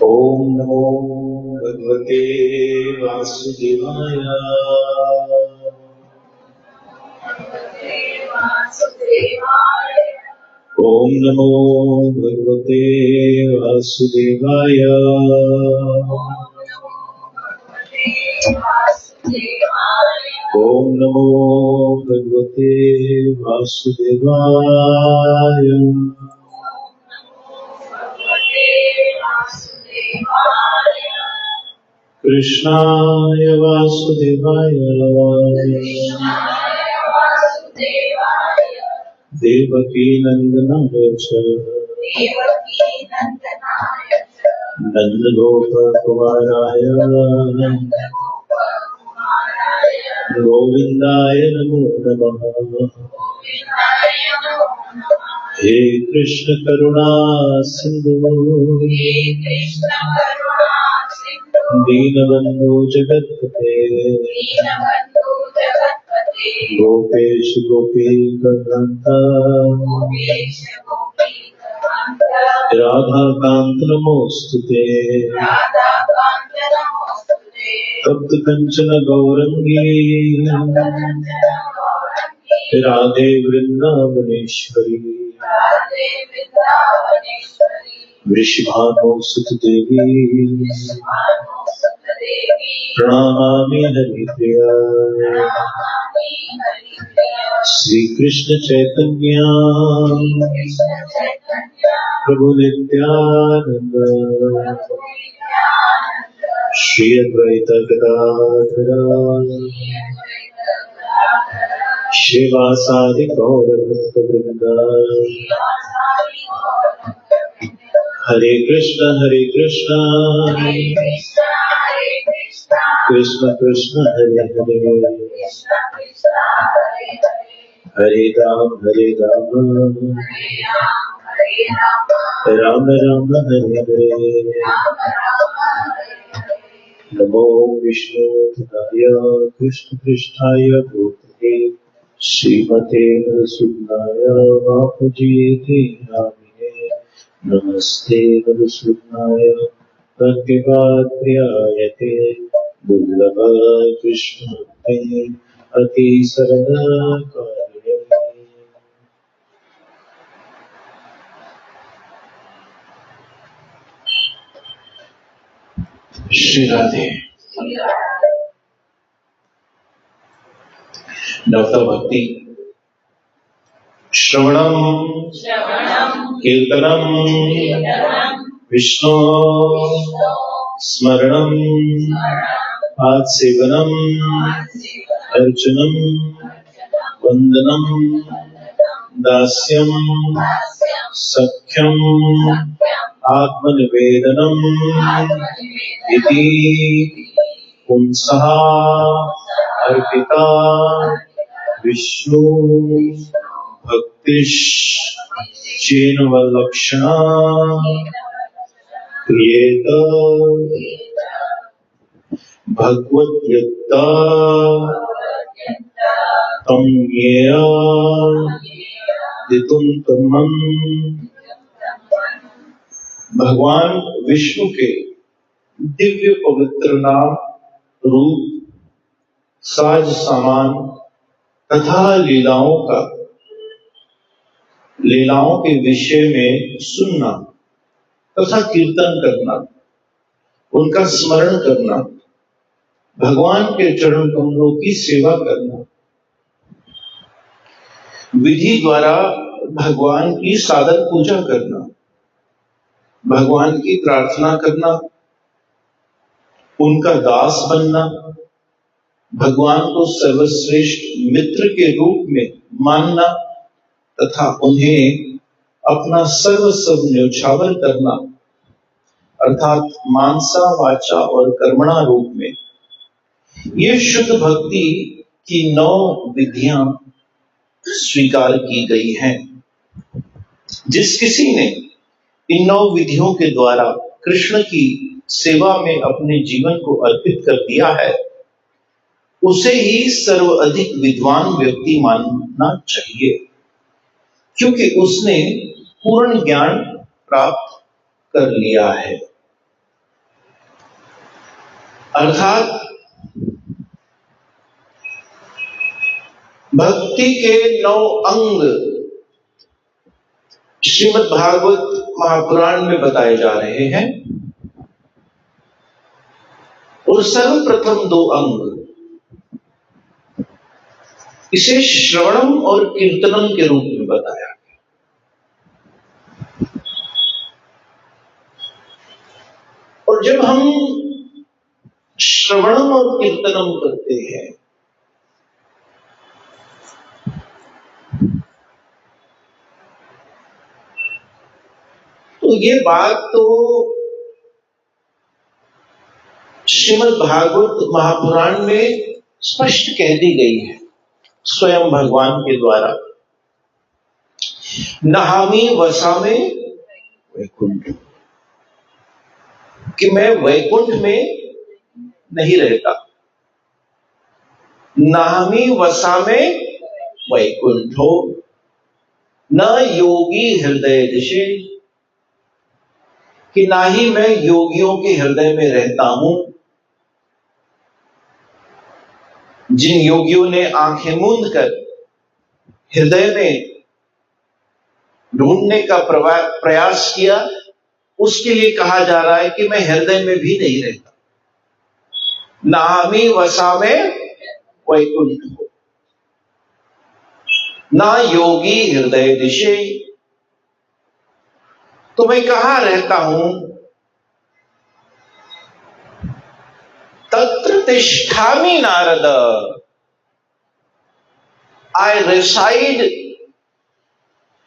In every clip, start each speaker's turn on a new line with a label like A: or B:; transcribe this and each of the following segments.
A: ओम नमो भगवते वासुदेवाय। ओम नमो भगवते वासुदेवाय। ओम नमो भगवते वासुदेवाय। कृष्णाय वासुदेवाय देवकी नंदनाय च नंदगोपकुमाराय गोविंदाय नमो नमः। हे कृष्ण करुणा सिंधु दीनबंधु जगत्पते गोपेश गोपीकांत राधाकांत नमोस्तुते। तप्त कंचन गौरंगी राधे वृंदावनेश्वरी वृषभानुसुत देवी प्रणमामि हरिप्रिया। श्री कृष्ण चैतन्य प्रभु नित्यानंद श्री अद्वैत गदाधर श्रीवासादि गौर भक्त वृंद। हरे कृष्ण कृष्ण कृष्ण हरे हरे हरे राम राम राम हरे हरे। नमो विष्णुपदाय कृष्ण पृष्ठाय भूतले श्रीमते नरसिंहाय वामजीते नामिने। नमस्ते नरसिंहाय भक्तिप्रियाय ते दुर्लभ कृष्ण अति सरलकारिणे। श्री राधे। नवता भक्ति श्रवणम कीर्तनम विष्णु स्मरणम आसेवनम अर्चनम वंदनम दास्यम सख्यम आत्मनिवेदनम इति पुंसः अर्पिता विष्णु भक्तिश्चेन वल्लक्षणा क्रियेत भगवद्यत्ता तं येया दितुं तमं। भगवान विष्णु के दिव्य पवित्र नाम, रूप, साज सामान तथा लीलाओं के विषय में सुनना तथा कीर्तन करना, उनका स्मरण करना, भगवान के चरण कमलों की सेवा करना, विधि द्वारा भगवान की साधन पूजा करना, भगवान की प्रार्थना करना, उनका दास बनना, भगवान को सर्वश्रेष्ठ मित्र के रूप में मानना तथा उन्हें अपना सर्वस्व न्यौछावर करना, अर्थात मानसा वाचा और कर्मणा रूप में। ये शुद्ध भक्ति की 9 विधियां स्वीकार की गई हैं। जिस किसी ने इन 9 विधियों के द्वारा कृष्ण की सेवा में अपने जीवन को अर्पित कर दिया है, उसे ही सर्वाधिक विद्वान व्यक्ति मानना चाहिए, क्योंकि उसने पूर्ण ज्ञान प्राप्त कर लिया है। अर्थात भक्ति के 9 अंग श्रीमद् भागवत महापुराण में बताए जा रहे हैं और सर्वप्रथम 2 अंग इसे श्रवणम और कीर्तनम के रूप में बताया गया। और जब हम श्रवणम और कीर्तनम करते हैं तो ये बात तो श्रीमद् भागवत महापुराण में स्पष्ट कह दी गई है स्वयं भगवान के द्वारा। नहामि वसामि वैकुंठ, कि मैं वैकुंठ में नहीं रहता। नहामि वसामि वैकुंठो न योगी हृदय दिशे, कि ना ही मैं योगियों के हृदय में रहता हूं। जिन योगियों ने आंखें मूंद कर हृदय में ढूंढने का प्रयास किया, उसके लिए कहा जा रहा है कि मैं हृदय में भी नहीं रहता। नहामि वसामि वैकुंठ ना योगी हृदय दिशे, तो मैं कहां रहता हूं? तत्र तिष्ठामि Narad, I reside.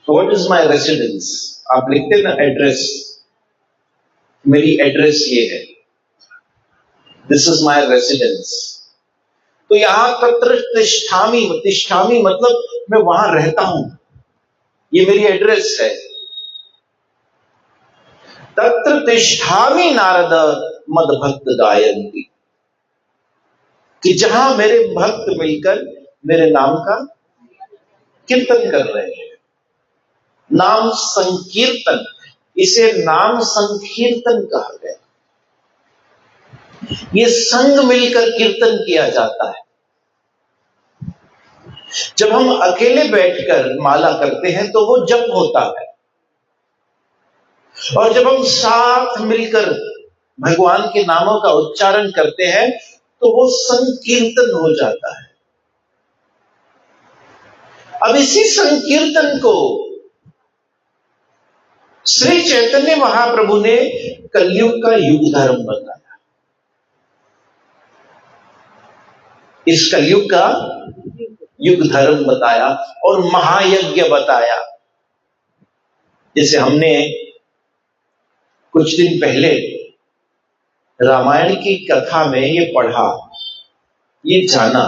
A: What is my residence? आप लिखते ना एड्रेस, मेरी एड्रेस ये है, दिस इज माई रेसिडेंस। तो यहां तत्र तिष्ठामि, तिष्ठामि मतलब मैं वहां रहता हूं, ये मेरी एड्रेस है। तत्र तिष्ठामि नारद मद भक्त गायन्ति, कि जहां मेरे भक्त मिलकर मेरे नाम का कीर्तन कर रहे हैं। नाम संकीर्तन, इसे नाम संकीर्तन कहा गया। ये संग मिलकर कीर्तन किया जाता है। जब हम अकेले बैठकर माला करते हैं तो वो जप होता है, और जब हम साथ मिलकर भगवान के नामों का उच्चारण करते हैं तो वो संकीर्तन हो जाता है। अब इसी संकीर्तन को श्री चैतन्य महाप्रभु ने कलयुग का युग धर्म बताया। इस कलयुग का युग धर्म बताया और महायज्ञ बताया। जैसे हमने कुछ दिन पहले रामायण की कथा में ये पढ़ा, ये जाना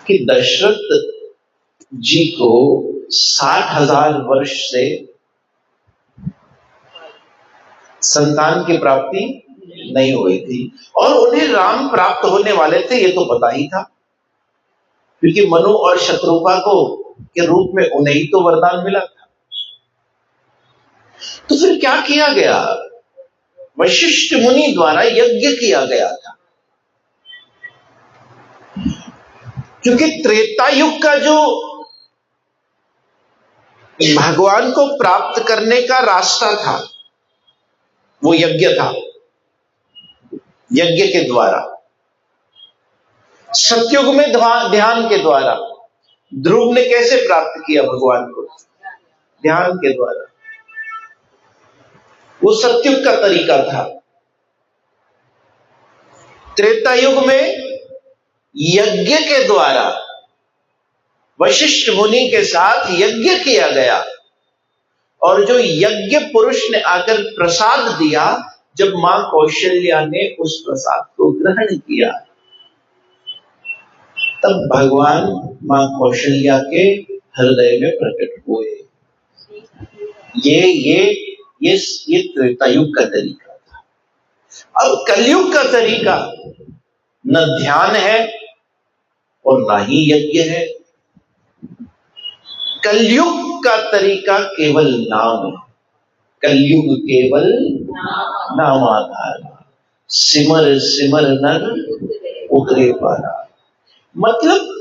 A: कि दशरथ जी को 60,000 वर्ष से संतान की प्राप्ति नहीं हुई थी, और उन्हें राम प्राप्त होने वाले थे ये तो पता ही था, क्योंकि मनु और शत्रुपा को के रूप में उन्हें ही तो वरदान मिला था। तो फिर क्या किया गया? वशिष्ठ मुनि द्वारा यज्ञ किया गया था, क्योंकि त्रेता युग का जो भगवान को प्राप्त करने का रास्ता था वो यज्ञ था। यज्ञ के द्वारा, सतयुग में ध्यान के द्वारा। ध्रुव ने कैसे प्राप्त किया भगवान को? ध्यान के द्वारा। वो सतयुग का तरीका था। त्रेता युग में यज्ञ के द्वारा वशिष्ठ मुनि के साथ यज्ञ किया गया, और जो यज्ञ पुरुष ने आकर प्रसाद दिया, जब मां कौशल्या ने उस प्रसाद को ग्रहण किया, तब भगवान मां कौशल्या के हृदय में प्रकट हुए। ये त्रेतायुग का तरीका था। अब कलयुग का तरीका न ध्यान है और ना ही यज्ञ है। कलयुग का तरीका केवल नाम है। कलयुग केवल नामाधार। सिमर सिमर नर उतरे पारा। मतलब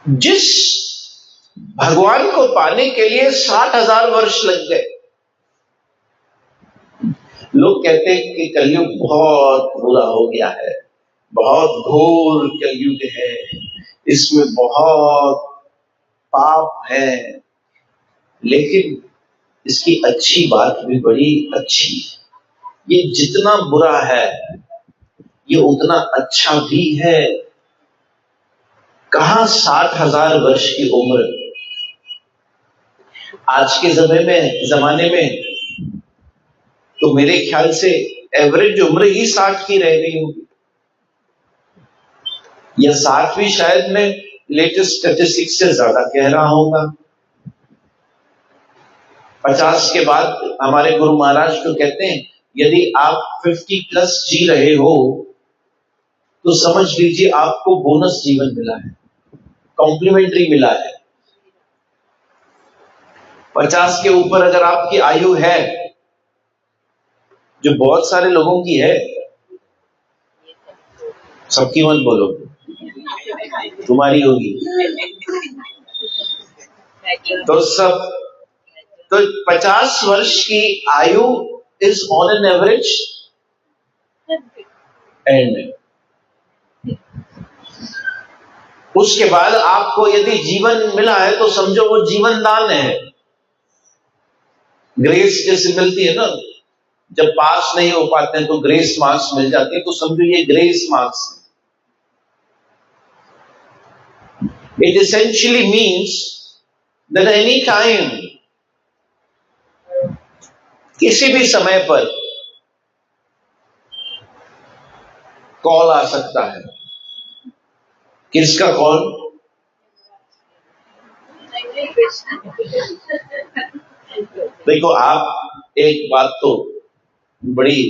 A: जिस भगवान को पाने के लिए 60,000 वर्ष लग गए। लोग कहते हैं कि कलयुग बहुत बुरा हो गया है, बहुत घोर कलयुग है, इसमें बहुत पाप है, लेकिन इसकी अच्छी बात भी बड़ी अच्छी है। ये जितना बुरा है ये उतना अच्छा भी है। कहां 60,000 वर्ष की उम्र। आज के जमाने में तो मेरे ख्याल से एवरेज उम्र ही 60 की रह गई होगी, या 60 भी शायद मैं लेटेस्ट स्टैटिस्टिक्स से ज्यादा कह रहा होगा। 50 के बाद हमारे गुरु महाराज तो कहते हैं यदि आप 50 प्लस जी रहे हो तो समझ लीजिए आपको बोनस जीवन मिला है, कॉम्प्लीमेंट्री मिला है। 50 के ऊपर अगर आपकी आयु है, जो बहुत सारे लोगों की है, सबकी मत बोलो, तुम्हारी होगी तो 50 वर्ष की आयु is on an average and. उसके बाद आपको यदि जीवन मिला है तो समझो वो जीवन दान है। ग्रेस जैसे मिलती है ना, जब पास नहीं हो पाते हैं तो ग्रेस मार्क्स मिल जाती है, तो समझो ये grace marks. It essentially means that any time, किसी भी समय पर कॉल आ सकता है। किसका कॉल? देखो, आप एक बात तो बड़ी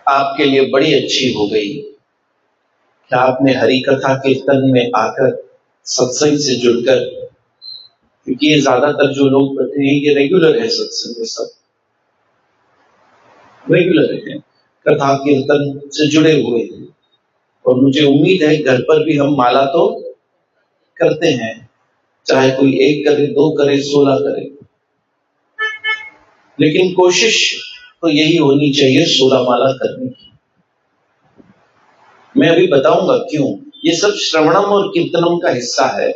A: आपके लिए बड़ी अच्छी हो गई कि आपने हरि कथा कीर्तन में आकर सत्संग से जुड़कर, क्योंकि ये ज्यादातर जो लोग बैठे हैं ये रेगुलर है, सत्संग में सब रेगुलर है, कथा कीर्तन से जुड़े हुए हैं। और मुझे उम्मीद है घर पर भी हम माला तो करते हैं, चाहे कोई 1 करे, 2 करे, 16 करे, लेकिन कोशिश तो यही होनी चाहिए 16 माला करने की। मैं अभी बताऊंगा क्यों। ये सब श्रवणम और कीर्तनम का हिस्सा है।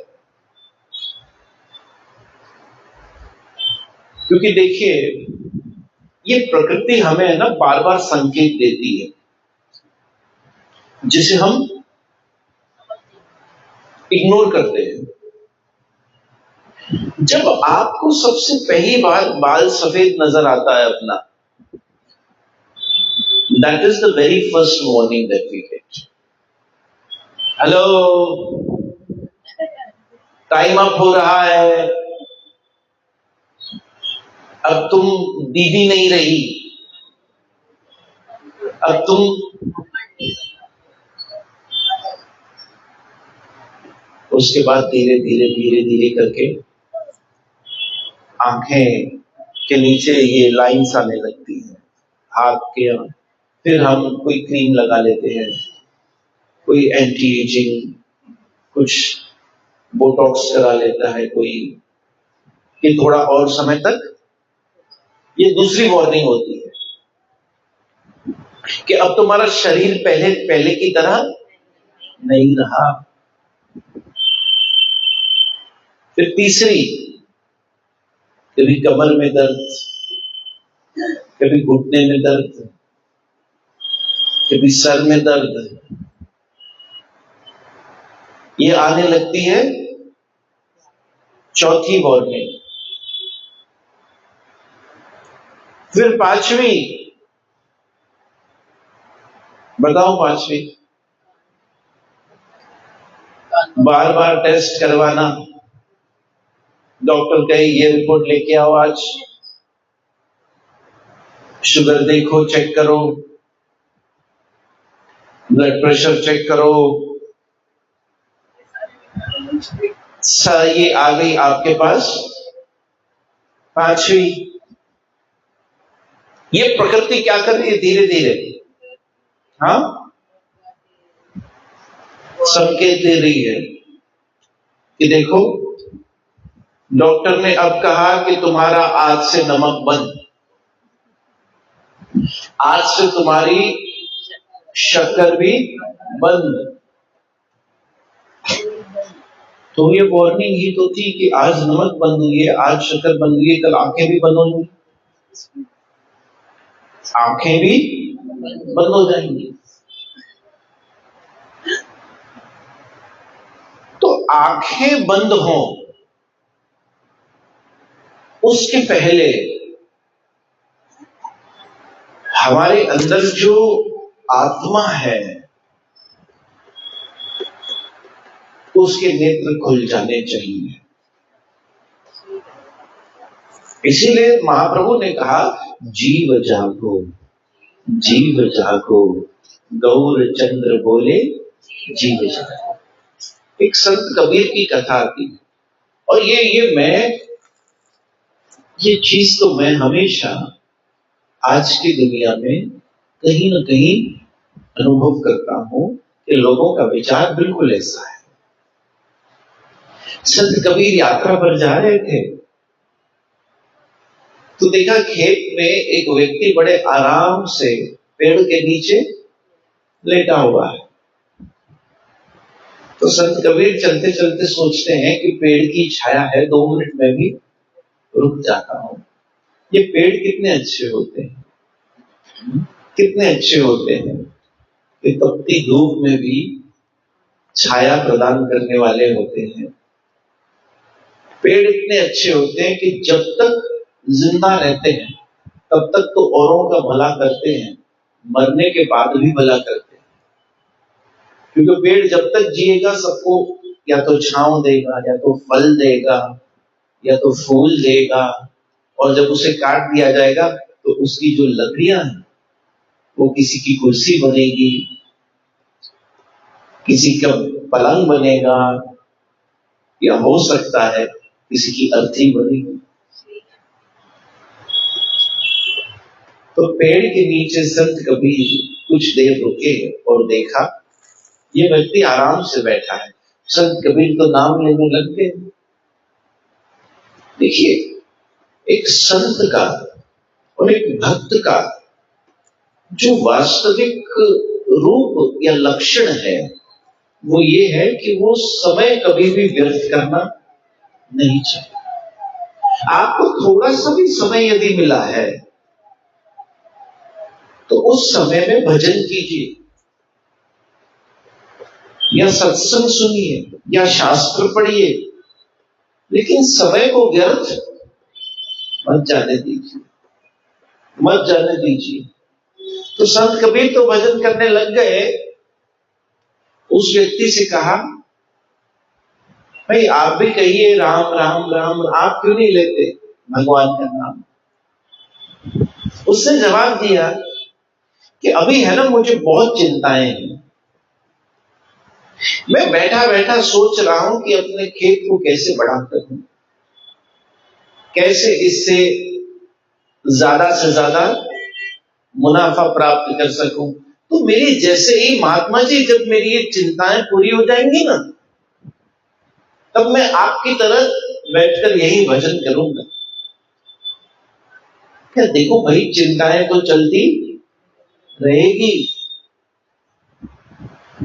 A: क्योंकि देखिए, ये प्रकृति हमें ना बार बार संकेत देती है जिसे हम इग्नोर करते हैं। जब आपको सबसे पहली बार बाल सफेद नजर आता है अपना, that is the very first warning that we get. Hello, time up हो रहा है, अब तुम दीदी नहीं रही, अब तुम। उसके बाद धीरे धीरे करके आंखें के नीचे ये लाइंस आने लगती है, हाथ के। फिर हम कोई क्रीम लगा लेते हैं, कोई एंटी एजिंग, कुछ बोटॉक्स करा लेता है कोई, कि थोड़ा और समय तक। ये दूसरी वार्निंग होती है कि अब तुम्हारा शरीर पहले की तरह नहीं रहा। फिर तीसरी, कभी कमर में दर्द, कभी घुटने में दर्द, कभी सर में दर्द, ये आने लगती है चौथी वार्निंग। फिर पांचवी, बताओ पांचवी, बार बार टेस्ट करवाना। डॉक्टर कहे ये रिपोर्ट लेके आओ आज, शुगर देखो, चेक करो, ब्लड प्रेशर चेक करो। ये आ गई आपके पास पांचवी। ये प्रकृति क्या कर रही है धीरे धीरे? हाँ, संकेत दे रही है कि देखो, डॉक्टर ने अब कहा कि तुम्हारा आज से नमक बंद, आज से तुम्हारी शक्कर भी बंद। तो ये वार्निंग ही तो थी कि आज नमक बंद हुई है, आज शक्कर बंद हुई है, कल आंखें भी बंद होंगी, आंखें भी बंद हो जाएंगी। तो आंखें बंद हो उसके पहले हमारे अंदर जो आत्मा है उसके नेत्र खुल जाने चाहिए। इसीलिए महाप्रभु ने कहा, जीव जागो, जीव जागो, गौर चंद्र बोले जीव जागो। एक संत कबीर की कथा आती है, और ये चीज तो मैं हमेशा आज की दुनिया में कहीं ना कहीं अनुभव करता हूं कि लोगों का विचार बिल्कुल ऐसा है। संत कबीर यात्रा पर जा रहे थे तो देखा खेत में एक व्यक्ति बड़े आराम से पेड़ के नीचे लेटा हुआ है। तो संत कबीर चलते चलते सोचते हैं कि पेड़ की छाया है, 2 मिनट में भी रुक जाता हूं। ये पेड़ कितने अच्छे होते हैं, कितने अच्छे होते हैं कि तपती धूप में भी छाया प्रदान करने वाले होते हैं। पेड़ इतने अच्छे होते हैं कि जब तक जिंदा रहते हैं तब तक तो औरों का भला करते हैं, मरने के बाद भी भला करते हैं। क्योंकि पेड़ जब तक जिएगा सबको या तो छांव देगा, या तो फल देगा, या तो फूल देगा, और जब उसे काट दिया जाएगा तो उसकी जो लकड़ियां हैं वो किसी की कुर्सी बनेगी, किसी का पलंग बनेगा, या हो सकता है किसी की अर्थी बनेगी। तो पेड़ के नीचे संत कबीर कुछ देर रुके और देखा ये व्यक्ति आराम से बैठा है। संत कबीर तो नाम लेने लग गए। देखिए, एक संत का और एक भक्त का जो वास्तविक रूप या लक्षण है वो ये है कि वो समय कभी भी व्यर्थ करना नहीं चाहिए। आपको थोड़ा सा भी समय यदि मिला है तो उस समय में भजन कीजिए, या सत्संग सुनिए, या शास्त्र पढ़िए, लेकिन समय को व्यर्थ मत जाने दीजिए, मत जाने दीजिए। तो संत कबीर तो भजन करने लग गए। उस व्यक्ति से कहा, भाई आप भी कहिए राम राम राम, आप क्यों नहीं लेते भगवान का नाम? उसने जवाब दिया कि अभी है ना, मुझे बहुत चिंताएं हैं। मैं बैठा बैठा सोच रहा हूं कि अपने खेत को कैसे बड़ा करूं, कैसे इससे ज्यादा से ज्यादा मुनाफा प्राप्त कर सकूं। तो मेरी जैसे ही महात्मा जी, जब मेरी ये चिंताएं पूरी हो जाएंगी ना, तब मैं आपकी तरह बैठकर यही भजन करूंगा। क्या देखो भाई, चिंताएं तो चलती रहेगी,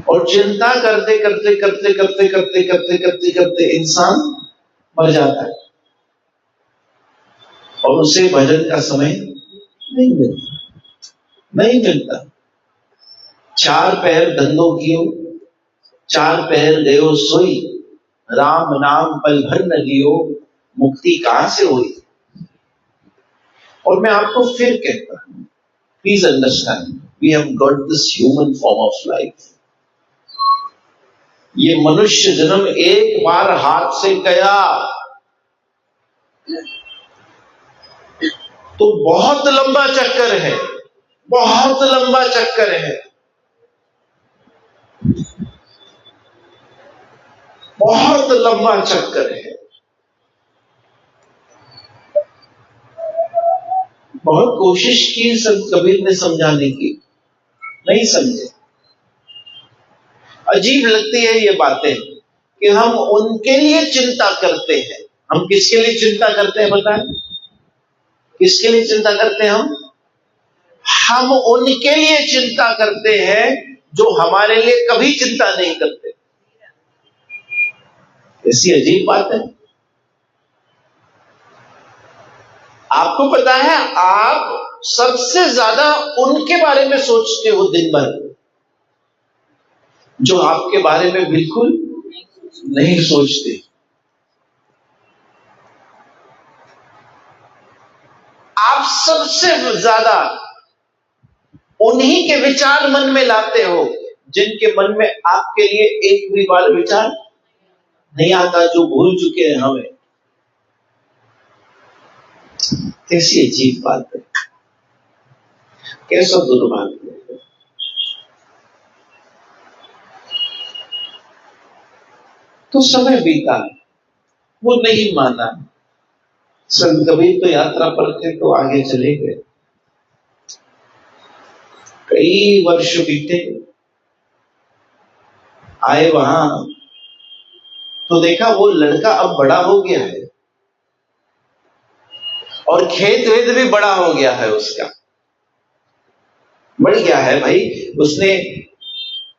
A: और चिंता करते करते करते करते करते करते करते करते इंसान मर जाता है, और उसे भजन का समय नहीं मिलता, नहीं मिलता। 4 पहर धंधो कियो, 4 पहर गयो सोई, राम नाम पल भर न लियो, मुक्ति कहां से हुई? और मैं आपको फिर कहता हूं, please understand, we have got this human form of life. ये मनुष्य जन्म एक बार हाथ से गया तो बहुत लंबा चक्कर है, बहुत लंबा चक्कर है, बहुत लंबा चक्कर है। बहुत कोशिश की संत कबीर ने समझाने की, नहीं समझे। अजीब लगती है ये बातें कि हम उनके लिए चिंता करते हैं। हम किसके लिए चिंता करते हैं बताएं? किसके लिए चिंता करते हैं हम उनके लिए चिंता करते हैं जो हमारे लिए कभी चिंता नहीं करते। ऐसी अजीब बात है। आपको पता है आप सबसे ज्यादा उनके बारे में सोचते हो दिन भर जो आपके बारे में बिल्कुल नहीं सोचते। आप सबसे ज्यादा उन्हीं के विचार मन में लाते हो जिनके मन में आपके लिए एक भी बार विचार नहीं आता, जो भूल चुके हैं हमें। कैसी अजीब बात है, कैसा दुर्भाग्य है। तो समय बीता, वो नहीं माना। संत कबीर तो यात्रा पर थे तो आगे चले गए। कई वर्ष बीते, आए वहां तो देखा वो लड़का अब बड़ा हो गया है और खेत वेद भी बड़ा हो गया है, उसका बढ़ गया है भाई। उसने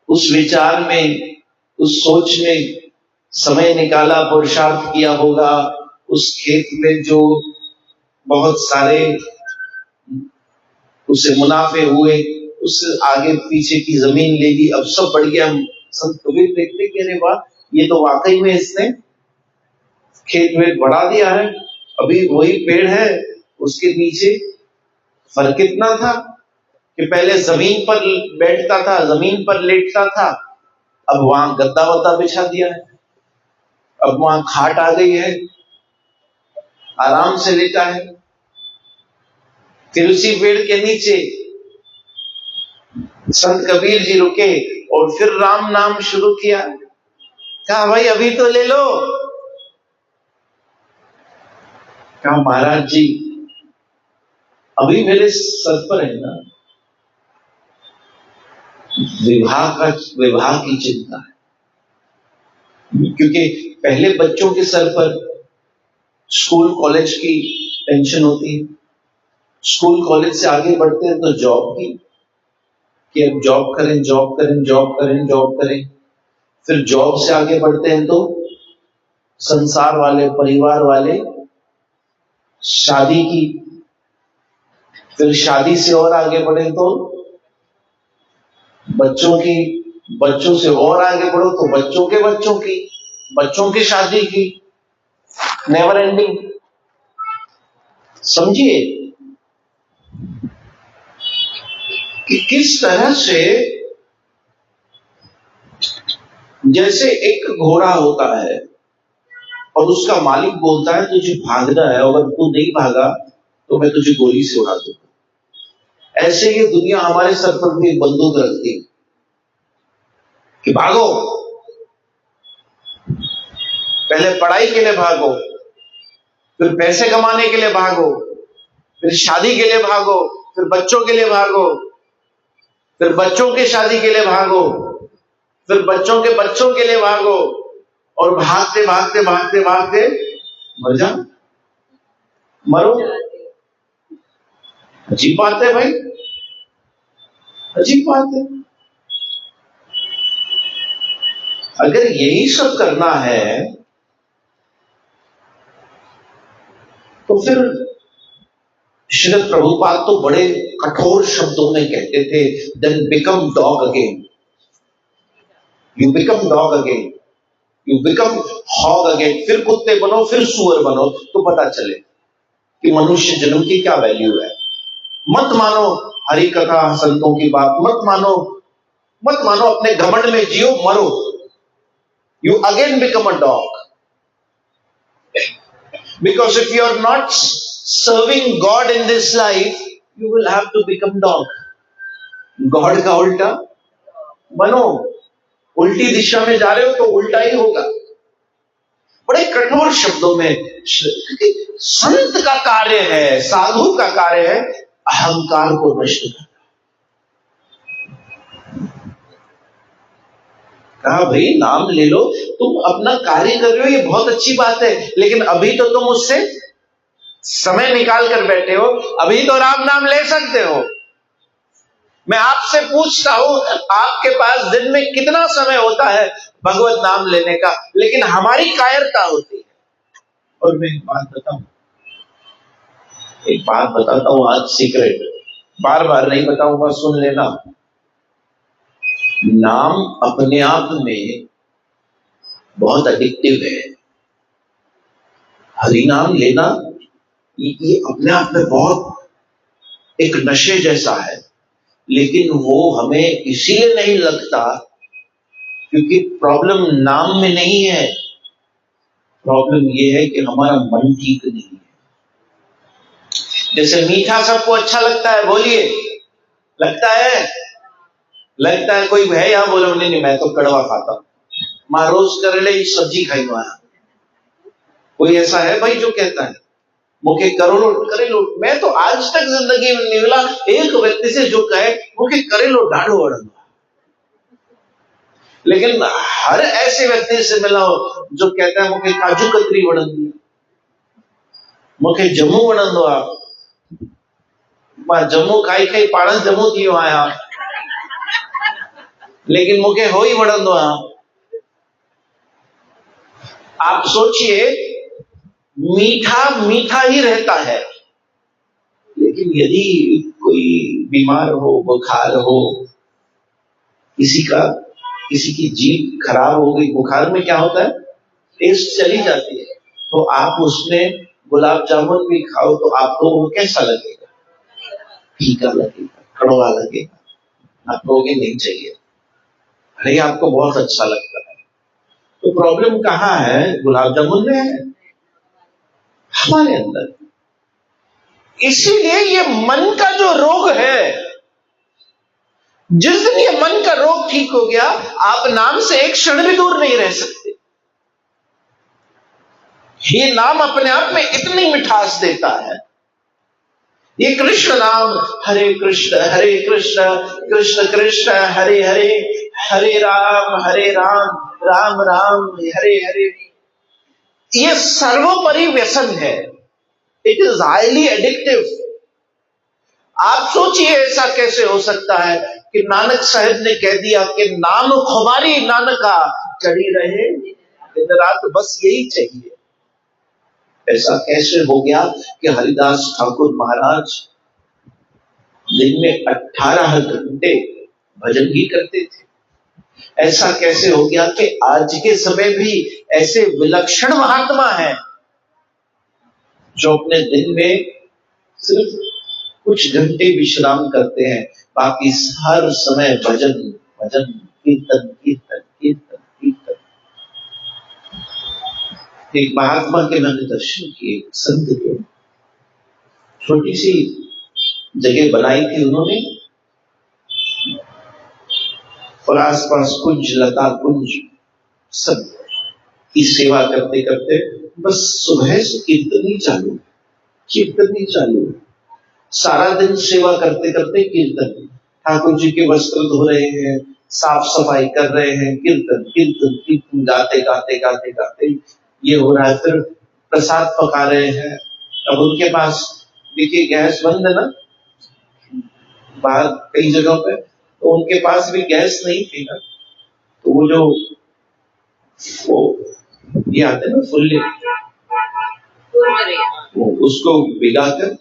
A: उस विचार में, उस सोच में समय निकाला, पुरुषार्थ किया होगा। उस खेत में जो बहुत सारे उसे मुनाफे हुए, उससे आगे पीछे की जमीन ले ली, अब सब बढ़ गया। संत कबीर देखते कि अरे वाह, ये तो वाकई में इसने खेत वेत बढ़ा दिया है। अभी वही पेड़ है, उसके नीचे फर्क इतना था कि पहले जमीन पर बैठता था, जमीन पर लेटता था, अब वहां गद्दा वद्दा बिछा दिया है, अब वहां खाट आ गई है, आराम से लेटा है। फिर उसी पेड़ के नीचे संत कबीर जी रुके और फिर राम नाम शुरू किया। कहा भाई अभी तो ले लो। कहा महाराज जी अभी मेरे सर पर है ना विवाह की चिंता है, क्योंकि पहले बच्चों के सर पर स्कूल कॉलेज की टेंशन होती है, स्कूल कॉलेज से आगे बढ़ते हैं तो जॉब की, कि अब जॉब करें जॉब करें जॉब करें जॉब करें। फिर जॉब से आगे बढ़ते हैं तो संसार वाले, परिवार वाले, शादी की। फिर शादी से और आगे बढ़े तो बच्चों की, बच्चों से और आगे बढ़ो तो बच्चों के बच्चों की, बच्चों की शादी की, नेवर एंडिंग। समझिए कि किस तरह से जैसे एक घोड़ा होता है और उसका मालिक बोलता है तुझे भागना है, अगर तू नहीं भागा तो मैं तुझे गोली से उड़ा दूंगा। ऐसे ये दुनिया हमारे सर पर भी एक बंदूक रखती है कि भागो, पहले पढ़ाई के लिए भागो, फिर पैसे कमाने के लिए भागो, फिर शादी के लिए भागो, फिर बच्चों के लिए भागो, फिर बच्चों की शादी के लिए भागो, फिर बच्चों के बच्चों के लिए भागो, और भागते भागते भागते भागते मर जाओ, मरो। अजीब बात है भाई, अजीब बात है। अगर यही सब करना है तो फिर श्री प्रभुपाद तो बड़े कठोर शब्दों में कहते थे, then become dog again, you become dog again, you become hog again. फिर कुत्ते बनो, फिर सुअर बनो, तो पता चले कि मनुष्य जन्म की क्या वैल्यू है। मत मानो हरि कथा संतों की बात, मत मानो, मत मानो, अपने घमंड में जियो, मरो, you again become a dog. Because if you are not serving God in this life, you will have to become dog. God का उल्टा बनो, उल्टी दिशा में जा रहे हो तो उल्टा ही होगा। बड़े कठोर शब्दों में, संत का कार्य है, साधु का कार्य है अहंकार को नष्ट करना। कहा भाई नाम ले लो, तुम अपना कार्य कर रहे हो, ये बहुत अच्छी बात है, लेकिन अभी तो तुम उससे समय निकाल कर बैठे हो, अभी तो राम नाम ले सकते हो। मैं आपसे पूछता हूं, आपके पास दिन में कितना समय होता है भगवत नाम लेने का? लेकिन हमारी कायरता होती है। और मैं एक बात बताता हूं आज सीक्रेट, बार बार नहीं बताऊंगा, सुन लेना। नाम अपने आप में बहुत एडिक्टिव है। हरि नाम लेना ये अपने आप में बहुत एक नशे जैसा है, लेकिन वो हमें इसीलिए नहीं लगता क्योंकि प्रॉब्लम नाम में नहीं है, प्रॉब्लम ये है कि हमारा मन ठीक नहीं है। जैसे मीठा सबको अच्छा लगता है, बोलिए, लगता है? लगता है? कोई है यहां बोलो नहीं नहीं मैं तो कड़वा खाता हूं, मां रोज करेले की सब्जी खाई हुआ। कोई ऐसा है भाई जो कहता है मुखे करेलो करेलो? मैं तो आज तक जिंदगी में नहीं मिला एक व्यक्ति से जो कहे मुखे करेलो ढाढ़ो वणंदो। लेकिन हर ऐसे व्यक्ति से मिला हो जो कहता है मुखे काजू कतरी वणंदी, मुखे जम्मू वणंदो आहे, मां जम्मू खाई खाई पाण जम्मू थी वियो आहियां, लेकिन मुखे हो ही वणंदो आहे। आप सोचिए, मीठा मीठा ही रहता है, लेकिन यदि कोई बीमार हो, बुखार हो, किसी की जीभ खराब हो गई, बुखार में क्या होता है टेस्ट चली जाती है, तो आप उसमें गुलाब जामुन भी खाओ तो आपको वो कैसा लगेगा? फीका लगेगा, कड़वा लगेगा, आप कहोगे नहीं चाहिए। अरे आपको बहुत अच्छा लगता है। तो प्रॉब्लम कहाँ है? गुलाब जामुन में है, हमारे अंदर। इसीलिए ये मन का जो रोग है, जिस दिन ये मन का रोग ठीक हो गया, आप नाम से एक क्षण भी दूर नहीं रह सकते। ये नाम अपने आप में इतनी मिठास देता है। ये कृष्ण नाम, हरे कृष्ण कृष्ण कृष्ण हरे हरे, हरे राम राम राम हरे हरे, ये सर्वोपरि व्यसन है। It is highly addictive. आप सोचिए ऐसा कैसे हो सकता है कि नानक साहब ने कह दिया कि नाम खुमारी नानका चढ़ी रहे दिन रात, बस यही चाहिए। ऐसा कैसे हो गया कि हरिदास ठाकुर महाराज दिन में 18 घंटे भजन ही करते थे? ऐसा कैसे हो गया कि आज के समय भी ऐसे विलक्षण महात्मा हैं जो अपने दिन में सिर्फ कुछ घंटे विश्राम करते हैं, बाकी हर समय भजन भजन कीर्तन कीर्तन कीर्तन कीर्तन। एक महात्मा के मैंने दर्शन किए, संत के, छोटी सी जगह बनाई थी उन्होंने और आसपास कुंज लता कुंज सब की सेवा करते करते बस सुबह से कीर्तन ही चालू, कीर्तन ही चालू, सारा दिन सेवा करते करते कीर्तन। ठाकुर जी के वस्त्र धो रहे हैं, साफ सफाई कर रहे हैं, कीर्तन कीर्तन कीर्तन गाते गाते गाते गाते ये हो रहा है। फिर प्रसाद पका रहे हैं। अब उनके पास देखिए गैस बंद है ना बाहर कई जगहों पे, तो उनके पास भी गैस नहीं थी ना, तो वो जो वो ये आते ना फुल्ले, वो उसको भिगाकर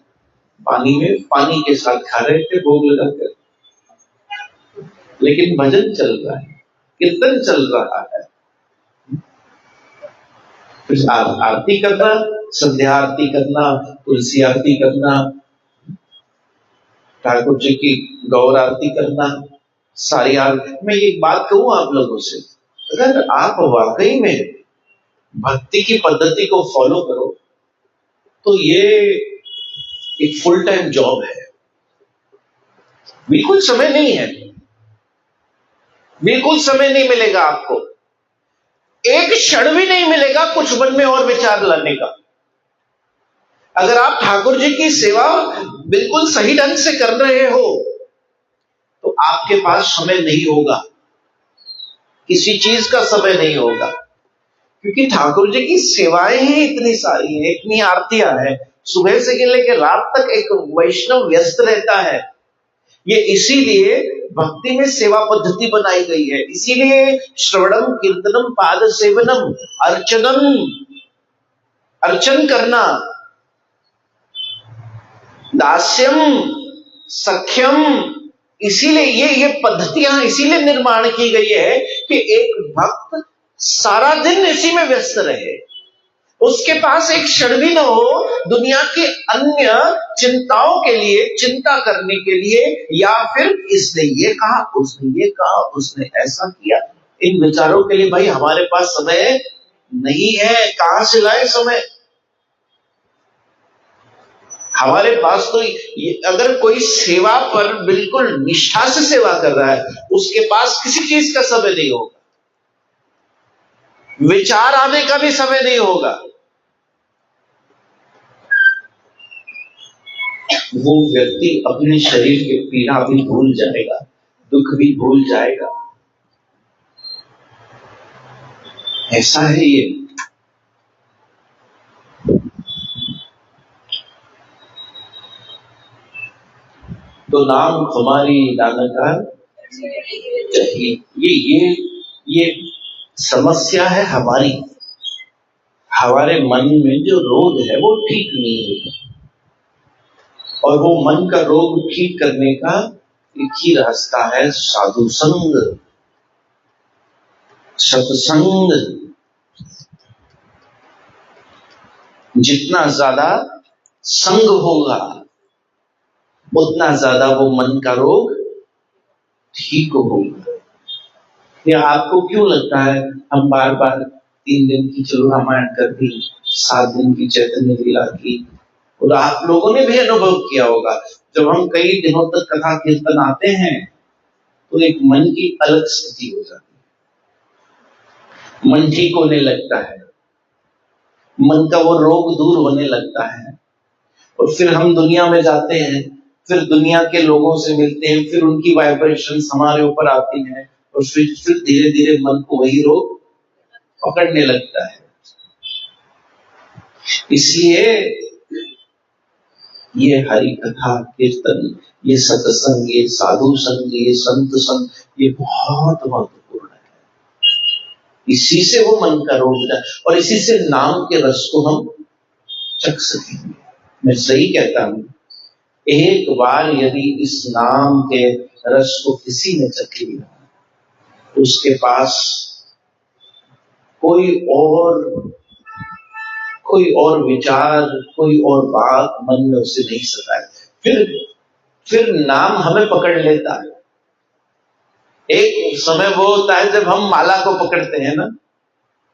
A: पानी में पानी के साथ खा रहे थे भोग लगाकर। लेकिन भजन चल रहा है, कीर्तन चल रहा है। फिर आरती करना, संध्या आरती करना, तुलसी आरती करना, ठाकुर जी की गौर आरती करना, सारी आरती। मैं एक बात कहूं आप लोगों से, अगर आप वाकई में भक्ति की पद्धति को फॉलो करो तो ये एक फुल टाइम जॉब है। बिल्कुल समय नहीं है, बिल्कुल समय नहीं मिलेगा आपको, एक क्षण भी नहीं मिलेगा कुछ मन में और विचार लाने का। अगर आप ठाकुर जी की सेवा बिल्कुल सही ढंग से कर रहे हो तो आपके पास समय नहीं होगा, किसी चीज का समय नहीं होगा, क्योंकि ठाकुर जी की सेवाएं ही इतनी सारी हैं, इतनी आरतियां हैं। सुबह से लेकर रात तक एक वैष्णव व्यस्त रहता है। ये इसीलिए भक्ति में सेवा पद्धति बनाई गई है, इसीलिए श्रवणम कीर्तनम पाद सेवनम अर्चनम, अर्चन करना, दास्यम सख्यम, इसीलिए ये पद्धतियां इसीलिए निर्माण की गई है कि एक भक्त सारा दिन इसी में व्यस्त रहे, उसके पास एक क्षण भी न हो दुनिया के अन्य चिंताओं के लिए, चिंता करने के लिए, या फिर इसने ये कहा, उसने ये कहा, उसने ऐसा किया, इन विचारों के लिए भाई हमारे पास समय नहीं है। कहां से लाए समय? हमारे पास तो अगर कोई सेवा पर बिल्कुल निष्ठा से सेवा कर रहा है, उसके पास किसी चीज का समय नहीं होगा, विचार आने का भी समय नहीं होगा। वो व्यक्ति अपने शरीर के पीड़ा भी भूल जाएगा, दुख भी भूल जाएगा। ऐसा है ये। तो नाम हमारी दानका चाहिए। ये समस्या है हमारी, हमारे मन में जो रोग है वो ठीक नहीं है, और वो मन का रोग ठीक करने का एक ही रास्ता है, साधु संग, सत्संग। जितना ज्यादा संग होगा उतना ज्यादा वो मन का रोग ठीक होगा। या आपको क्यों लगता है हम बार बार 3 दिन की चलो रामायण कर दी, 7 दिन की चैतन्य लीला की, और आप लोगों ने भी अनुभव किया होगा जब हम कई दिनों तक कथा कीर्तन आते हैं तो एक मन की अलग स्थिति हो जाती है, मन ठीक होने लगता है, मन का वो रोग दूर होने लगता है, और फिर हम दुनिया में जाते हैं, फिर दुनिया के लोगों से मिलते हैं, फिर उनकी वाइब्रेशंस हमारे ऊपर आती हैं, और फिर धीरे धीरे मन को वही रोग पकड़ने लगता है। इसलिए ये हरि कथा कीर्तन, ये सत्संग, ये साधु संग, ये संत संग, ये बहुत महत्वपूर्ण है। इसी से वो मन का रोग जाए और इसी से नाम के रस को हम चख सकेंगे। मैं सही कहता हूं, एक बार यदि इस नाम के रस को किसी ने चख लिया तो उसके पास कोई और विचार, कोई और बात मन में उसे नहीं सताए। फिर नाम हमें पकड़ लेता है। एक समय वो होता है जब हम माला को पकड़ते हैं ना,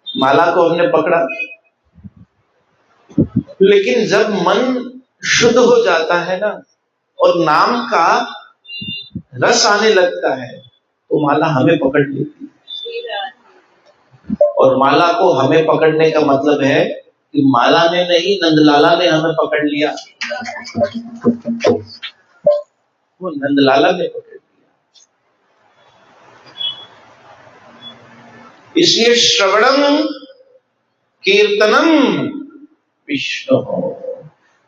A: माला को हमने पकड़ा, लेकिन जब मन शुद्ध हो जाता है ना और नाम का रस आने लगता है तो माला हमें पकड़ लेती है। और माला को हमें पकड़ने का मतलब है कि माला ने नहीं, नंदलाला ने हमें पकड़ लिया। वो नंदलाला ने पकड़ लिया। इसलिए श्रवणम कीर्तनम विष्णु,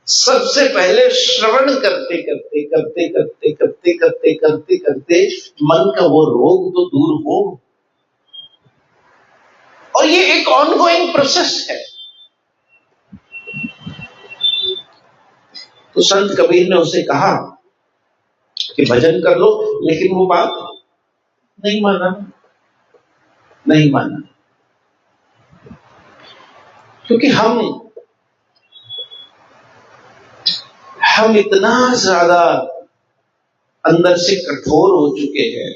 A: सबसे पहले श्रवण करते करते करते करते करते करते करते करते मन का वो रोग तो दूर हो। और ये एक ऑनगोइंग प्रोसेस है। तो संत कबीर ने उसे कहा कि भजन कर लो, लेकिन वो बात नहीं माना, क्योंकि हम इतना ज्यादा अंदर से कठोर हो चुके हैं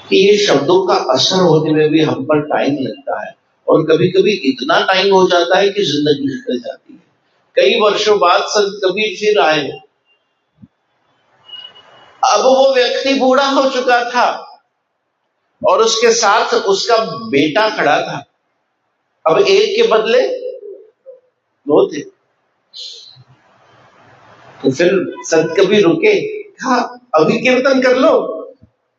A: कि ये शब्दों का असर होने में भी हम पर टाइम लगता है, और कभी कभी इतना टाइम हो जाता है कि जिंदगी निकल जाती है। कई वर्षों बाद संत कबीर फिर आए। अब वो व्यक्ति बूढ़ा हो चुका था और उसके साथ उसका बेटा खड़ा था। अब एक के बदले वो थे। तो फिर संत कभी रुके, कहा अभी कीर्तन कर लो,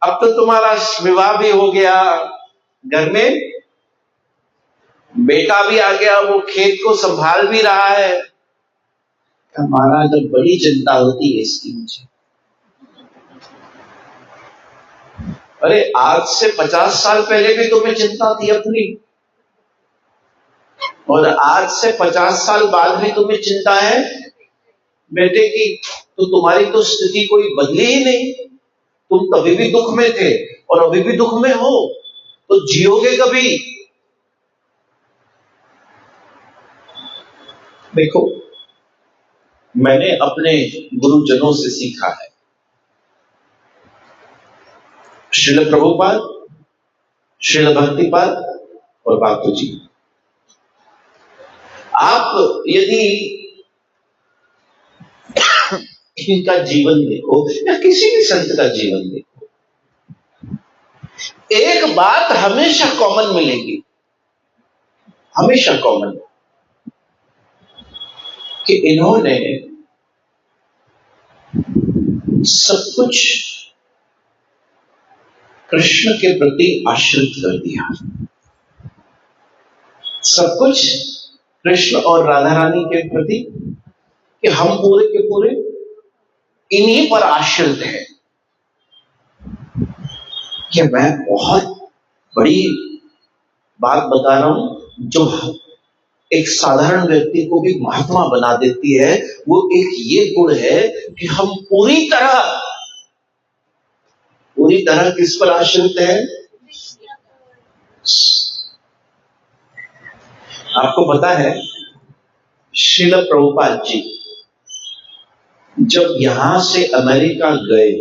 A: अब तो तुम्हारा विवाह भी हो गया, घर में बेटा भी आ गया, वो खेत को संभाल भी रहा है। महाराज जब बड़ी चिंता होती है इसकी मुझे। अरे आज से 50 साल पहले भी तुम्हें चिंता थी अपनी, और आज से 50 साल बाद भी तुम्हें चिंता है बेटे की, तो तुम्हारी तो स्थिति कोई बदली ही नहीं। तुम तभी भी दुख में थे और अभी भी दुख में हो, तो जियोगे कभी? देखो, मैंने अपने गुरुजनों से सीखा है, श्रील प्रभुपाद, श्रील भक्तिपाद और बापूजी। आप यदि इनका जीवन देखो या किसी भी संत का जीवन देखो, एक बात हमेशा कॉमन मिलेगी, हमेशा कॉमन, कि इन्होंने सब कुछ कृष्ण के प्रति आश्रित कर दिया। सब कुछ कृष्ण और राधा रानी के प्रति, कि हम पूरे के पूरे इन्हीं पर आश्रित हैं। कि मैं बहुत बड़ी बात बता रहा हूं, जो एक साधारण व्यक्ति को भी महात्मा बना देती है, वो एक ये गुण है कि हम पूरी तरह किस पर आश्रित है? आपको पता है, श्रील प्रभुपाद जी जब यहां से अमेरिका गए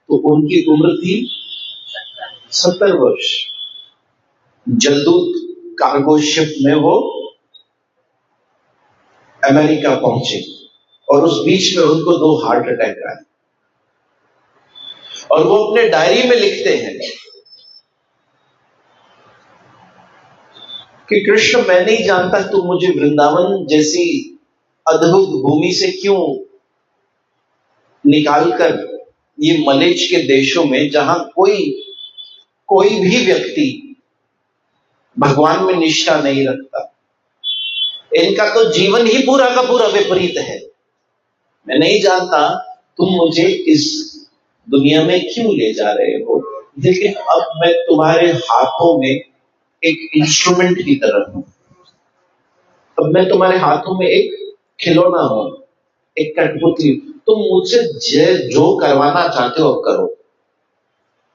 A: तो उनकी उम्र थी 70 वर्ष। जलदूत कार्गो शिप में वो अमेरिका पहुंचे और उस बीच में उनको 2 हार्ट अटैक आए, और वो अपने डायरी में लिखते हैं कि कृष्ण, मैं नहीं जानता तुम मुझे वृंदावन जैसी अद्भुत भूमि से क्यों निकालकर ये मलेच्छ के देशों में, जहां कोई भी व्यक्ति भगवान में निष्ठा नहीं रखता, इनका तो जीवन ही पूरा का पूरा विपरीत है। मैं नहीं जानता तुम मुझे इस दुनिया में क्यों ले जा रहे हो, लेकिन अब मैं तुम्हारे हाथों में एक इंस्ट्रूमेंट की तरह हूं। अब मैं तुम्हारे हाथों में एक खिलौना हूं, एक कठपुतली। तुम मुझसे जो करवाना चाहते हो करो,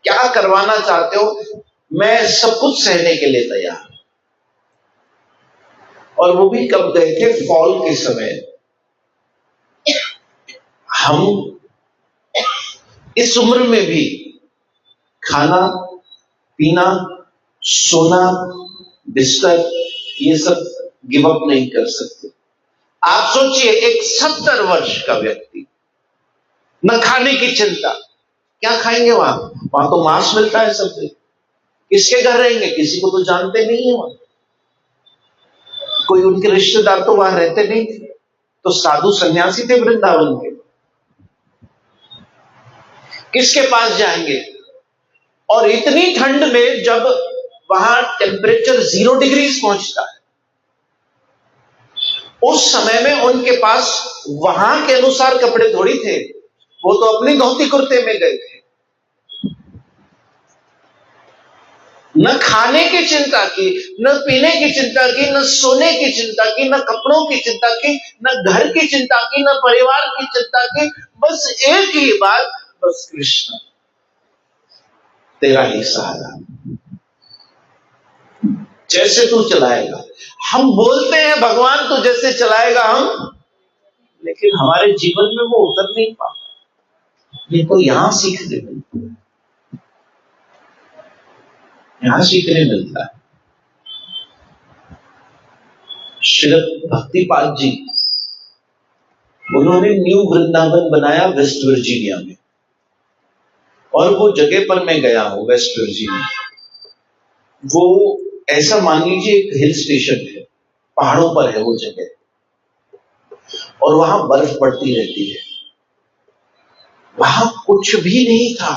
A: क्या करवाना चाहते हो, मैं सब कुछ सहने के लिए तैयार। और वो भी कब गए थे? फॉल के समय। हम इस उम्र में भी खाना पीना, सोना, बिस्तर, ये सब गिव अप नहीं कर सकते। आप सोचिए, एक 70 वर्ष का व्यक्ति, न खाने की चिंता, क्या खाएंगे वहां तो मांस मिलता है सबसे, किसके घर रहेंगे, किसी को तो जानते नहीं है वहां, कोई उनके रिश्तेदार तो वहां रहते नहीं थे, तो साधु सन्यासी थे वृंदावन के, किसके पास जाएंगे? और इतनी ठंड में जब वहां टेम्परेचर 0 डिग्री पहुंचता है, उस समय में उनके पास वहां के अनुसार कपड़े थोड़ी थे, वो तो अपनी धोती कुर्ते में गए थे। न खाने की चिंता की, न पीने की चिंता की, न सोने की चिंता की, न कपड़ों की चिंता की, न घर की चिंता की, न परिवार की चिंता की, बस एक ही बात, बस कृष्ण तेरा ही सहारा, जैसे तू चलाएगा। हम बोलते हैं भगवान तो जैसे चलाएगा हम, लेकिन हमारे जीवन में वो उतर नहीं पाता। देखो, यहां सीखने मिलता है, यहां सीखने मिलता है। श्री भक्तिपाद जी, उन्होंने न्यू वृंदावन बनाया वेस्ट वर्जीनिया में, और वो जगह पर मैं गया हूं वेस्ट वर्जीनिया, वो ऐसा मान लीजिए एक हिल स्टेशन है, पहाड़ों पर है वो जगह। और वहां बर्फ पड़ती रहती है। वहां कुछ भी नहीं था,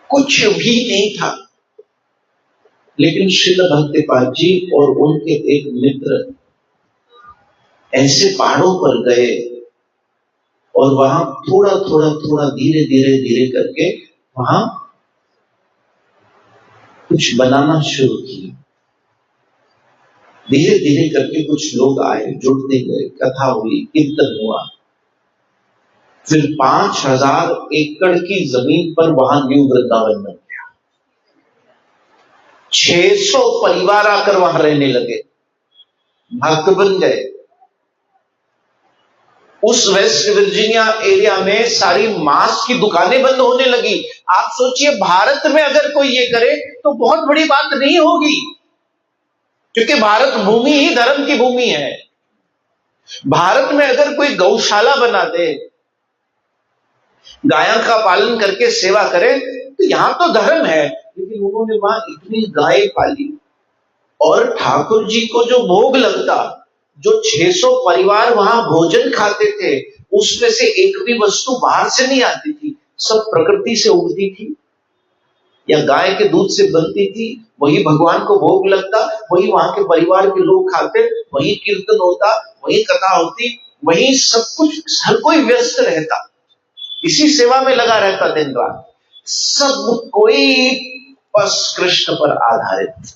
A: कुछ भी नहीं था। लेकिन श्रील भक्तिपाद जी और उनके एक मित्र ऐसे पहाड़ों पर गए और वहां थोड़ा थोड़ा थोड़ा धीरे धीरे धीरे करके वहां कुछ बनाना शुरू किया। धीरे धीरे करके कुछ लोग आए, जुड़ते गए, कथा हुई, कीर्तन हुआ। फिर 5000 एकड़ की जमीन पर वहां न्यू वृंदावन बन गया। 600 परिवार आकर वहां रहने लगे, भक्त बन गए। उस वेस्ट वर्जीनिया एरिया में सारी मांस की दुकानें बंद होने लगी। आप सोचिए, भारत में अगर कोई ये करे तो बहुत बड़ी बात नहीं होगी, क्योंकि भारत भूमि ही धर्म की भूमि है। भारत में अगर कोई गौशाला बना दे, गायों का पालन करके सेवा करे, तो यहां तो धर्म है। लेकिन उन्होंने वहां इतनी गाय पाली और ठाकुर जी को जो भोग लगता, जो 600 परिवार वहां भोजन खाते थे, उसमें से एक भी वस्तु बाहर से नहीं आती थी, सब प्रकृति से उगती थी या गाय के दूध से बनती थी। वही भगवान को भोग लगता, वही वहां के परिवार के लोग खाते, वही कीर्तन होता, वही कथा होती, वही सब कुछ। हर कोई व्यस्त रहता, इसी सेवा में लगा रहता दिन रात। सब कोई बस कृष्ण पर आधारित,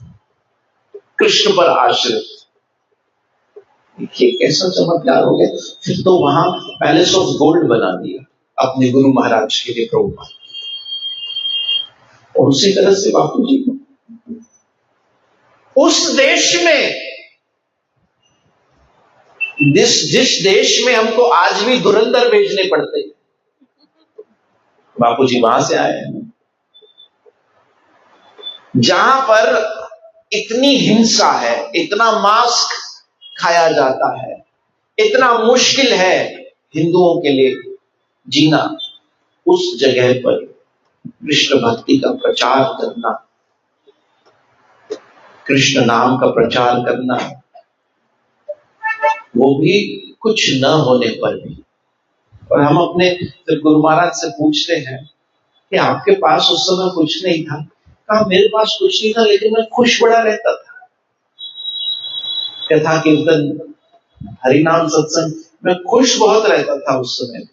A: कृष्ण पर आश्रित। देखिए कैसा चमत्कार हो गया। फिर तो वहां पैलेस ऑफ गोल्ड बना दिया अपने गुरु महाराज के लिए प्रभुपाद। और उसी तरह से बापू जी उस देश में, जिस देश में हमको आज भी धुरंधर भेजने पड़ते हैं, बापू जी वहां से आए हैं। जहां पर इतनी हिंसा है, इतना मांस खाया जाता है, इतना मुश्किल है हिंदुओं के लिए जीना, उस जगह पर कृष्ण भक्ति का प्रचार करना, कृष्ण नाम का प्रचार करना, वो भी कुछ न होने पर भी। और हम अपने जब गुरु महाराज से पूछते हैं कि आपके पास उस समय कुछ नहीं था, कहा मेरे पास कुछ नहीं था, लेकिन मैं खुश बड़ा रहता था। कथा कीर्तन, हरिनाम सत्संग में खुश बहुत रहता था उस समय।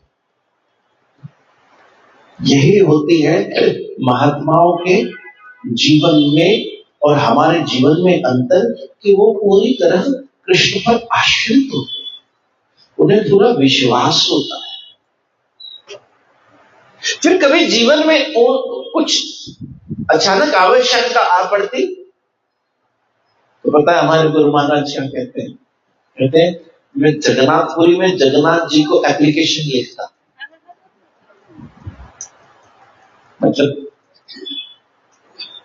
A: यही होती है महात्माओं के जीवन में और हमारे जीवन में अंतर, कि वो पूरी तरह कृष्ण पर आश्रित होते हैं, उन्हें पूरा विश्वास होता है। फिर कभी जीवन में कुछ अचानक आवश्यकता आ पड़ती तो पता है हमारे गुरु महाराज क्या कहते हैं? कहते हैं मैं जगन्नाथपुरी में जगन्नाथ जी को एप्लीकेशन लिखता, मतलब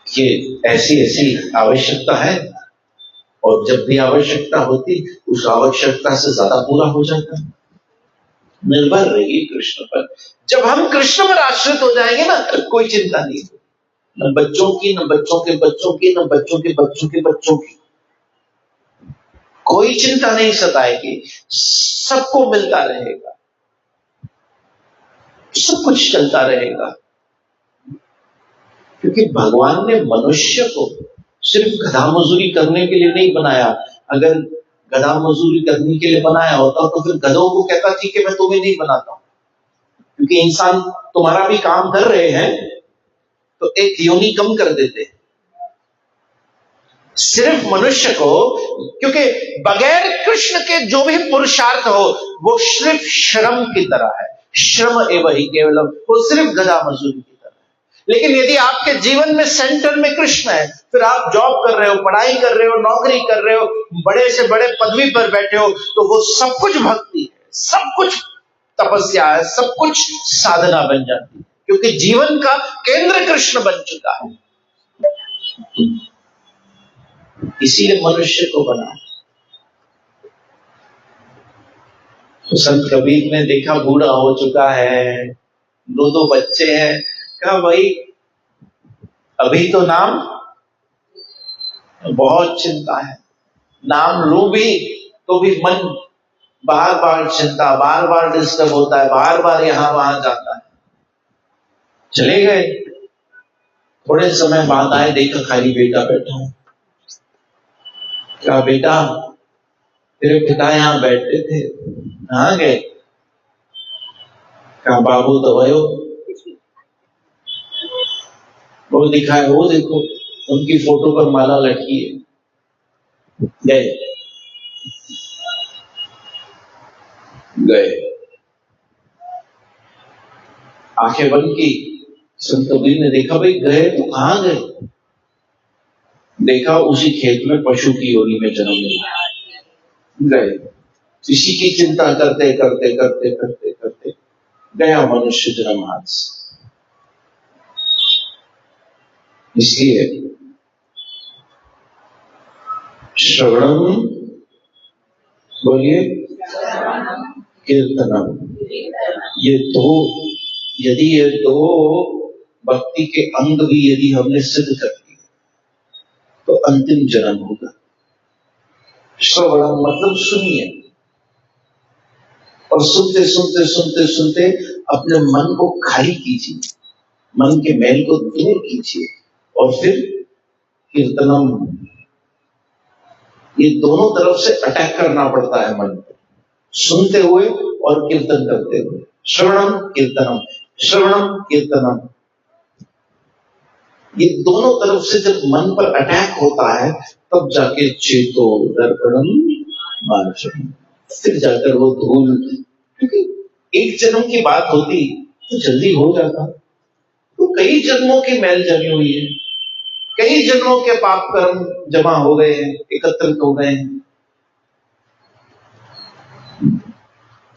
A: कि ऐसी ऐसी आवश्यकता है, और जब भी आवश्यकता होती उस आवश्यकता से ज्यादा पूरा हो जाता। निर्भर रहिए कृष्ण पर। जब हम कृष्ण पर आश्रित हो जाएंगे ना, कोई चिंता नहीं, न बच्चों की, न बच्चों के बच्चों की, न बच्चों के बच्चों के बच्चों की, कोई चिंता नहीं सताएगी। सबको मिलता रहेगा, सब कुछ चलता रहेगा। क्योंकि भगवान ने मनुष्य को सिर्फ गधा मजदूरी करने के लिए नहीं बनाया। अगर गधा मजदूरी करने के लिए बनाया होता तो फिर गधों को कहता ठीक है मैं तुम्हें नहीं बनाता हूं, क्योंकि इंसान तुम्हारा भी काम कर रहे हैं तो एक योनि कम कर देते। सिर्फ मनुष्य को, क्योंकि बगैर कृष्ण के जो भी पुरुषार्थ हो वो सिर्फ श्रम की तरह है, श्रम एवं ही केवलम, वो सिर्फ गधा मजदूरी की तरह है। लेकिन यदि आपके जीवन में सेंटर में कृष्ण है, फिर आप जॉब कर रहे हो, पढ़ाई कर रहे हो, नौकरी कर रहे हो, बड़े से बड़े पदवी पर बैठे हो, तो वो सब कुछ भक्ति है, सब कुछ तपस्या है, सब कुछ साधना बन जाती है, क्योंकि जीवन का केंद्र कृष्ण बन चुका है। इसीलिए मनुष्य को बना। तो संत कबीर ने देखा बूढ़ा हो चुका है, दो बच्चे हैं, कहा भाई अभी तो नाम बहुत चिंता है, नाम लूं भी तो भी मन बार बार चिंता, बार बार डिस्टर्ब होता है, बार बार यहां वहां जाता है। चले गए, थोड़े समय बाद आए, देखा खाली बेटा बैठा है। क्या बेटा, तेरे पिता यहाँ बैठते थे, कहाँ गए? कहा बाबू तो भयो, वो दिखाए, वो देखो उनकी फोटो पर माला लटकी है। गए, आंखें बंद की। संत कबीर ने देखा, भाई गए तो कहां गए? देखा उसी खेत में पशु की योनि में जन्म लिया। गए, इसी की चिंता करते करते करते करते करते गया मनुष्य जन्म हाथ से। इसलिए श्रवणम, बोलिए, कीर्तनम, ये दो भक्ति के अंग भी यदि हमने सिद्ध कर दिए तो अंतिम जन्म होगा। श्रवणम मतलब सुनिए, और सुनते सुनते सुनते सुनते अपने मन को खाली कीजिए, मन के मैल को दूर कीजिए, और फिर कीर्तनम, ये दोनों तरफ से अटैक करना पड़ता है मन पर, सुनते हुए और कीर्तन करते हुए। श्रवणम कीर्तनम, श्रवणम कीर्तनम, ये दोनों तरफ से जब मन पर अटैक होता है तब जाके चेतो दर्पणम मार्जनम, फिर जाकर वो धूल, क्योंकि एक जन्म की बात होती तो जल्दी हो जाता, तो कई जन्मों की मैल जमी हुई है, कई जन्मों के पाप कर्म जमा हो गए हैं, एकत्रित हो गए हैं।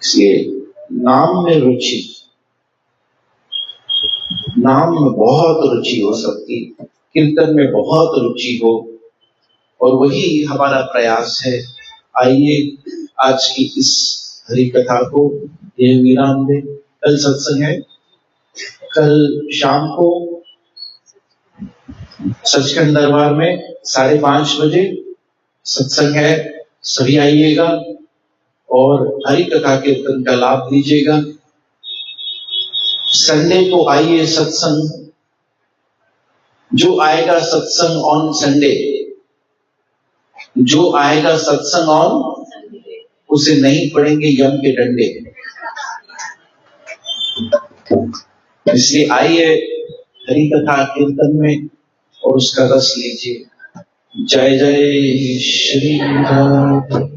A: इसलिए नाम में रुचि, नाम में बहुत रुचि हो सकती, कीर्तन में बहुत रुचि हो, और वही हमारा प्रयास है। आइए आज की इस हरि कथा को ये विराम दे। कल सत्संग है, कल शाम को सचखंड दरबार में 5:30 बजे सत्संग है, सभी आइएगा और हरि कथा कीर्तन का लाभ लीजिएगा। संडे को आइए सत्संग, जो आएगा सत्संग ऑन संडे, जो आएगा सत्संग ऑन, उसे नहीं पड़ेंगे यम के डंडे। इसलिए आइए हरि कथा कीर्तन में और उसका रस लीजिए। जय जय श्री राम।